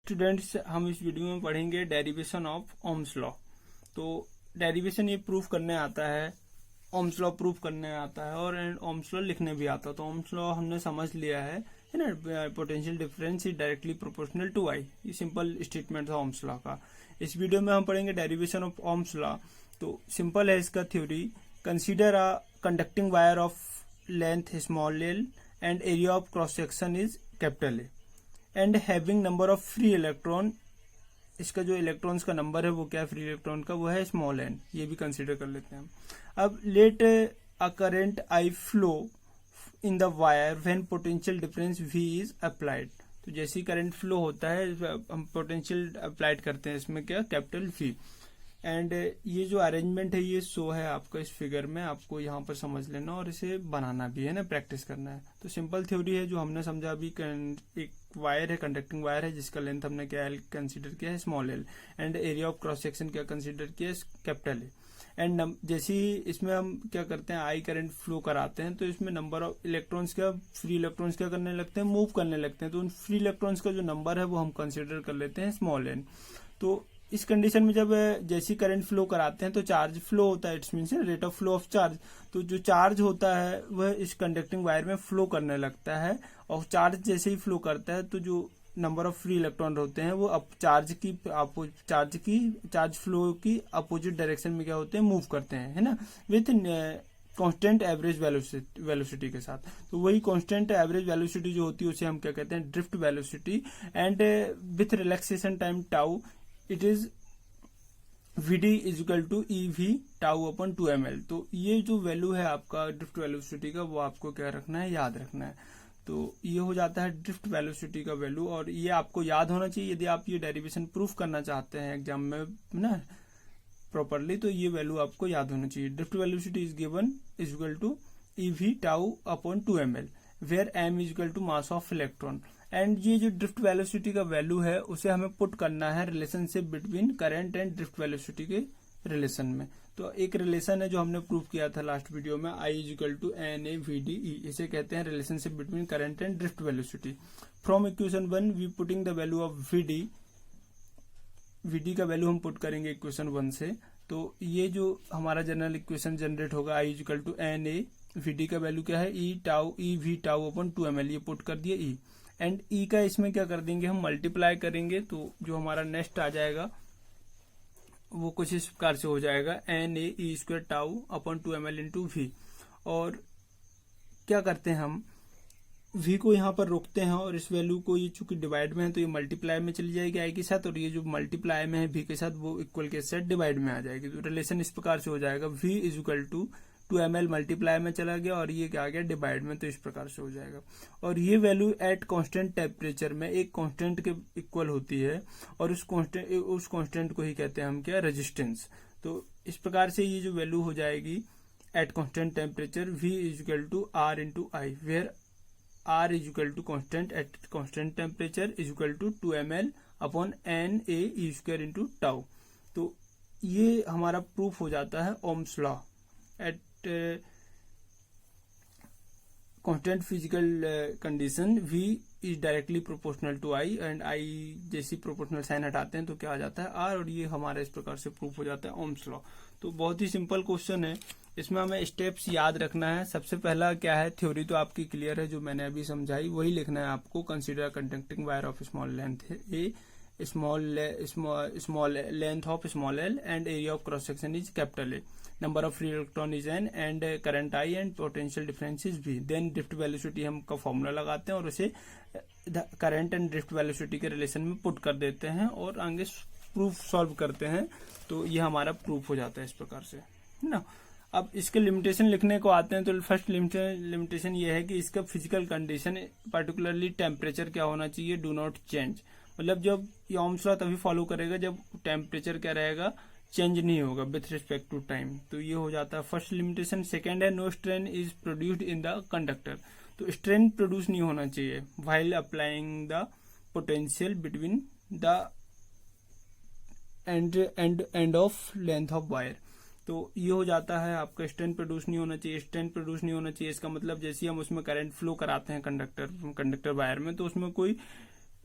Students, हम इस video में पढ़ेंगे डेरिवेशन ऑफ ओम्स लॉ। तो डेरिवेशन ये प्रूफ करने आता है, ओम्स लॉ प्रूफ करने आता है और ओम्स लॉ लिखने भी आता है। तो ओम्स लॉ हमने समझ लिया है ना, potential difference is directly proportional to I. ये सिंपल स्टेटमेंट था ओम्स लॉ का। इस वीडियो में हम पढ़ेंगे डेरिवेशन ऑफ ओम्स लॉ। तो सिंपल है इसका theory. Consider a conducting wire of length small L and area of cross section is capital A and having number of free electron. इसका जो इलेक्ट्रॉन्स का नंबर है वो क्या है फ्री इलेक्ट्रॉन का, वो है स्मॉल एन। ये भी कंसीडर कर लेते हैं हम। अब let a current I flow in the wire when potential difference V is applied. तो जैसे ही करंट फ्लो होता है हम पोटेंशियल अप्लाइड करते हैं इसमें क्या, कैपिटल वी। एंड ये जो अरेंजमेंट है ये शो है आपका इस फिगर में, आपको यहाँ पर समझ लेना और इसे बनाना भी है ना, प्रैक्टिस करना है। तो सिंपल थ्योरी है जो हमने समझा अभी। एक वायर है, कंडक्टिंग वायर है, जिसका लेंथ हमने क्या एल कंसीडर किया है, small L, and area of cross section क्या कंसीडर किया है, कैपिटल ए। एंड जैसे ही इसमें हम क्या करते हैं, आई करंट फ्लो कराते हैं तो इसमें नंबर ऑफ इलेक्ट्रॉन्स क्या, फ्री इलेक्ट्रॉन्स क्या करने लगते हैं, मूव करने लगते हैं। तो उन फ्री इलेक्ट्रॉन्स का जो नंबर है वो हम कंसीडर कर लेते हैं स्मॉल एन। तो इस कंडीशन में जब जैसी करंट फ्लो कराते हैं तो चार्ज फ्लो होता है, it's means rate of flow of charge. तो जो चार्ज होता है वह इस कंडक्टिंग वायर में फ्लो करने लगता है, और चार्ज जैसे ही फ्लो करता है तो जो नंबर ऑफ फ्री इलेक्ट्रॉन होते हैं वो अब चार्ज फ्लो की अपोजिट डायरेक्शन में क्या होते हैं, मूव करते हैं, है ना, विथ कांस्टेंट एवरेज वेलोसिटी के साथ। तो वही कांस्टेंट एवरेज वेलोसिटी जो होती है उसे हम क्या कहते हैं, drift velocity. And with relaxation time tau it is Vd is equal to EV tau upon 2ml। तो ये जो वैल्यू है आपका ड्रिफ्ट वेलोसिटी का वो आपको क्या रखना है, याद रखना है। तो ये हो जाता है ड्रिफ्ट वेलोसिटी का वैल्यू, और ये आपको याद होना चाहिए यदि आप ये डेरिवेशन प्रूफ करना चाहते हैं एग्जाम में ना प्रॉपरली। तो ये वैल्यू आपको याद होना चाहिए। Drift velocity is given is equal to EV tau upon 2ml where m is equal to mass of electron. And ये जो ड्रिफ्ट वेलोसिटी का वैल्यू है उसे हमें पुट करना है relationship between current and drift velocity के रिलेशन में। तो एक रिलेशन है जो हमने प्रूव किया था लास्ट वीडियो में, I is equal to NAVDE। इसे कहते हैं relationship between current and drift velocity. From equation 1 we putting the value of VD का वैल्यू हम पुट करेंगे इक्वेशन 1 से। तो ये जो हमारा जनरल इक्वेशन जनरेट होगा, I is equal to NAVD का वैल्यू क्या है, EV टाउ अपॉन 2ml। ये पुट कर दिया E। एंड E का इसमें क्या कर देंगे, हम मल्टीप्लाई करेंगे। तो जो हमारा नेक्स्ट आ जाएगा वो कुछ इस प्रकार से हो जाएगा, NAE square tau upon 2ml into V। और क्या करते हैं हम, V को यहाँ पर रोकते हैं और इस वैल्यू को, ये चूंकि डिवाइड में है तो ये मल्टीप्लाई में चली जाएगी I के साथ, और ये जो मल्टीप्लाई में है V के साथ वो इक्वल के साथ डिवाइड में आ जाएगी। तो रिलेशन इस प्रकार से हो जाएगा, V is equal to 2ml multiply में चला गया और ये क्या आ गया, डिवाइड में। तो इस प्रकार से हो जाएगा। और ये वैल्यू एट कांस्टेंट टेम्परेचर में एक कांस्टेंट के इक्वल होती है, और उस कांस्टेंट को ही कहते हैं हम क्या, रेजिस्टेंस। तो इस प्रकार से ये जो वैल्यू हो जाएगी at constant temperature, V is equal to R into I, where R is equal to constant at constant temperature is equal to 2ml upon NAE square into tau. तो ये हमारा प्रूफ हो जाता है Ohm's law at constant physical condition। V is directly proportional to I and I जैसी proportional sign हटाते हैं तो क्या आ जाता है, R। और ये हमारा इस प्रकार से प्रूफ हो जाता है ओम्स लॉ। तो बहुत ही सिंपल क्वेश्चन है, इसमें हमें स्टेप्स याद रखना है। सबसे पहला क्या है, थ्योरी तो आपकी क्लियर है जो मैंने अभी समझाई, वही लिखना है आपको। Consider conducting wire of small length a, small length of small L and area of cross section is capital A, number of free electron is n and current I and potential difference is V। Then drift velocity हम का formula लगाते हैं और उसे current and drift velocity के relation में put कर देते हैं और आगे प्रूफ सॉल्व करते हैं। तो ये हमारा प्रूफ हो जाता है इस प्रकार से, है ना। अब इसके लिमिटेशन लिखने को आते हैं। तो फर्स्ट लिमिटेशन ये है कि इसका फिजिकल कंडीशन पर्टिकुलरली टेम्परेचर क्या होना चाहिए, डू नॉट चेंज। मतलब जब ये ओम्स लॉ तभी फॉलो करेगा जब टेम्परेचर क्या रहेगा, चेंज नहीं होगा विथ रिस्पेक्ट टू टाइम। तो ये हो जाता है फर्स्ट लिमिटेशन। सेकेंड है no strain is produced in the conductor. तो स्ट्रेन प्रोड्यूस नहीं होना चाहिए while applying the potential between the end of length of wire. तो ये हो जाता है आपका स्ट्रेन प्रोड्यूस नहीं होना चाहिए। स्ट्रेन प्रोड्यूस नहीं होना चाहिए इसका मतलब जैसे हम उसमें करंट फ्लो कराते हैं कंडक्टर वायर में, तो उसमें कोई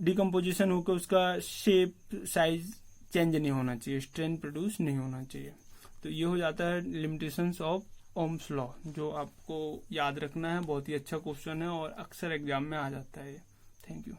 डिकम्पोजिशन होकर उसका शेप साइज चेंज नहीं होना चाहिए, स्ट्रेन प्रोड्यूस नहीं होना चाहिए। तो ये हो जाता है लिमिटेशंस ऑफ ओम्स लॉ, जो आपको याद रखना है। बहुत ही अच्छा क्वेश्चन है और अक्सर एग्जाम में आ जाता है। Thank you.